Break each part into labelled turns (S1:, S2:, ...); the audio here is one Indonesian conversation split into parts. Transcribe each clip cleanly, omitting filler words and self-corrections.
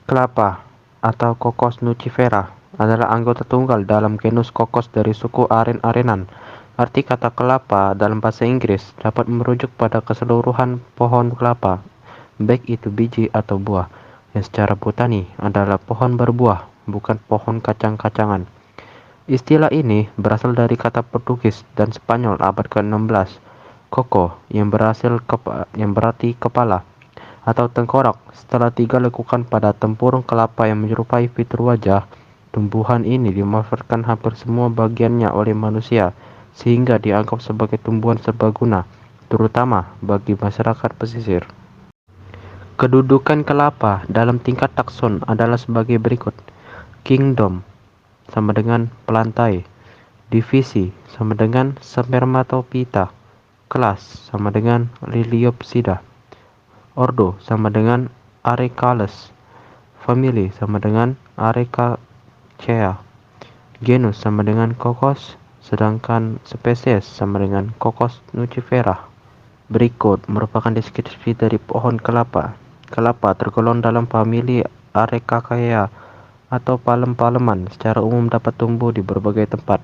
S1: Kelapa atau Cocos nucifera adalah anggota tunggal dalam genus Cocos dari suku aren-arenan. Arti kata kelapa dalam bahasa Inggris dapat merujuk pada keseluruhan pohon kelapa, baik itu biji atau buah, yang secara botani adalah pohon berbuah, bukan pohon kacang-kacangan. Istilah ini berasal dari kata Portugis dan Spanyol abad ke-16, coco, yang berarti kepala atau tengkorak. Setelah 3 lekukan pada tempurung kelapa yang menyerupai fitur wajah, tumbuhan ini dimanfaatkan hampir semua bagiannya oleh manusia, sehingga dianggap sebagai tumbuhan serbaguna, terutama bagi masyarakat pesisir. Kedudukan kelapa dalam tingkat takson adalah sebagai berikut. Kingdom sama dengan pelantai, divisi sama dengan spermatophyta, kelas sama dengan Liliopsida, ordo sama dengan Arecales, family sama dengan Arecacea, genus sama dengan Cocos, sedangkan spesies sama dengan Cocos nucifera. Berikut merupakan deskripsi dari pohon kelapa. Kelapa tergolong dalam famili Arecaceae atau palem-paleman, secara umum dapat tumbuh di berbagai tempat.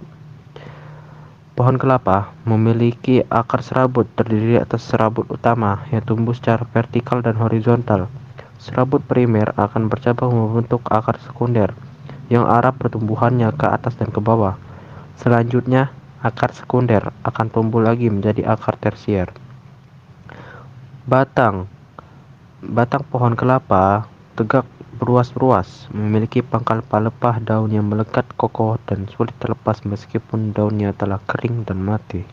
S1: Pohon kelapa memiliki akar serabut terdiri atas serabut utama yang tumbuh secara vertikal dan horizontal. Serabut primer akan bercabang membentuk akar sekunder yang arah pertumbuhannya ke atas dan ke bawah. Selanjutnya, akar sekunder akan tumbuh lagi menjadi akar tersier. Batang Batang pohon kelapa tegak beruas-ruas, memiliki pangkal pelepah daun yang melekat kokoh dan sulit terlepas meskipun daunnya telah kering dan mati.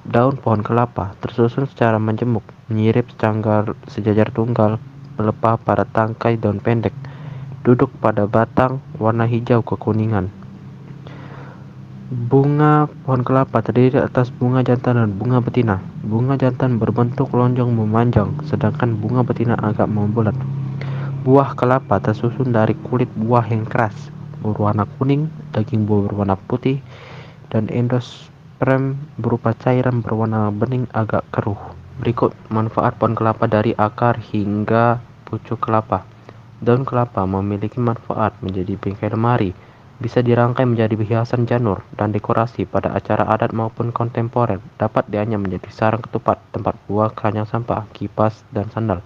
S1: Daun pohon kelapa tersusun secara menjemuk, menyirip sejajar tunggal, pelepah pada tangkai daun pendek, duduk pada batang warna hijau kekuningan. Bunga pohon kelapa terdiri atas bunga jantan dan bunga betina. Bunga jantan berbentuk lonjong memanjang, sedangkan bunga betina agak membulat. Buah kelapa tersusun dari kulit buah yang keras, berwarna kuning, daging buah berwarna putih, dan endosperm berupa cairan berwarna bening agak keruh. Berikut manfaat pohon kelapa dari akar hingga pucuk kelapa. Daun kelapa memiliki manfaat menjadi bingkai lemari, bisa dirangkai menjadi hiasan janur dan dekorasi pada acara adat maupun kontemporer. Dapat dianyam menjadi sarang ketupat, tempat buah, keranjang sampah, kipas, dan sandal.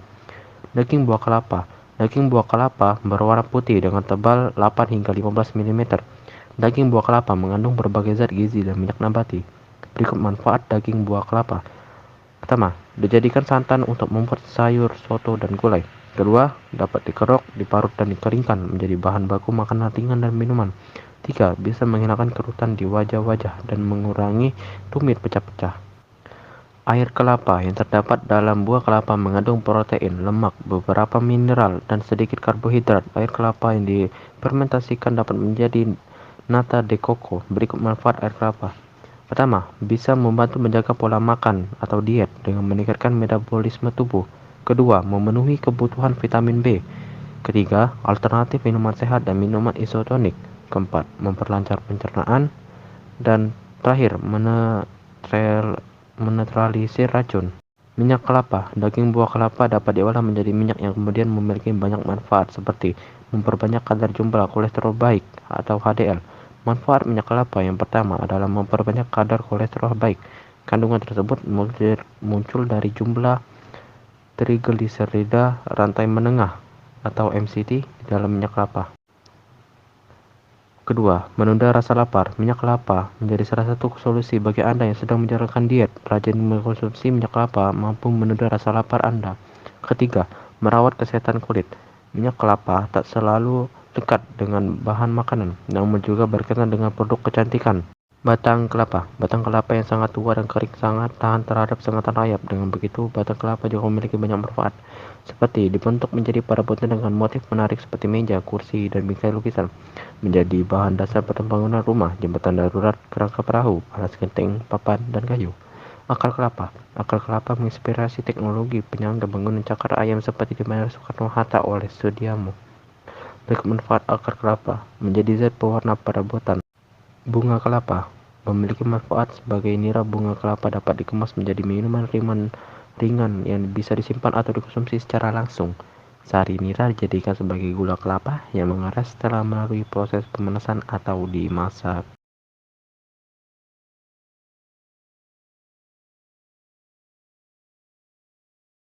S1: Daging buah kelapa. Daging buah kelapa berwarna putih dengan tebal 8 hingga 15 mm. Daging buah kelapa mengandung berbagai zat gizi dan minyak nabati. Berikut manfaat daging buah kelapa. Pertama, dijadikan santan untuk membuat sayur, soto, dan gulai. Kedua, dapat dikerok, diparut, dan dikeringkan menjadi bahan baku makanan ringan dan minuman. Tiga, bisa menghilangkan kerutan di wajah-wajah dan mengurangi tumit pecah-pecah. Air kelapa yang terdapat dalam buah kelapa mengandung protein, lemak, beberapa mineral, dan sedikit karbohidrat. Air kelapa yang difermentasikan dapat menjadi nata de coco. Berikut manfaat air kelapa. Pertama, bisa membantu menjaga pola makan atau diet dengan meningkatkan metabolisme tubuh. Kedua, memenuhi kebutuhan vitamin B. Ketiga, alternatif minuman sehat dan minuman isotonik. Keempat, memperlancar pencernaan. Dan terakhir, menetralisir racun. Minyak kelapa. Daging buah kelapa dapat diolah menjadi minyak yang kemudian memiliki banyak manfaat seperti memperbanyak kadar jumlah kolesterol baik atau HDL. Manfaat minyak kelapa yang pertama adalah memperbanyak kadar kolesterol baik. Kandungan tersebut muncul dari jumlah trigliserida rantai menengah atau MCT di dalam minyak kelapa. Kedua, menunda rasa lapar. Minyak kelapa menjadi salah satu solusi bagi Anda yang sedang menjalankan diet. Rajin mengkonsumsi minyak kelapa mampu menunda rasa lapar Anda. Ketiga, merawat kesehatan kulit. Minyak kelapa tak selalu dekat dengan bahan makanan, namun juga berkaitan dengan produk kecantikan. Batang kelapa. Batang kelapa yang sangat tua dan kering sangat tahan terhadap sengatan rayap. Dengan begitu, batang kelapa juga memiliki banyak manfaat, seperti dibentuk menjadi perabotan dengan motif menarik seperti meja, kursi, dan bingkai lukisan, menjadi bahan dasar bangunan rumah, jembatan darurat, kerangka perahu, alas genteng, papan, dan kayu. Akar kelapa. Akar kelapa menginspirasi teknologi penyangga bangunan cakar ayam seperti di Bandara Soekarno-Hatta oleh Sudiamo. Berikut manfaat akar kelapa. Menjadi zat pewarna perabotan. Bunga kelapa memiliki manfaat sebagai nira. Bunga kelapa dapat dikemas menjadi minuman ringan yang bisa disimpan atau dikonsumsi secara langsung. Sari nira dijadikan sebagai gula kelapa yang mengeras setelah melalui proses pemanasan atau dimasak.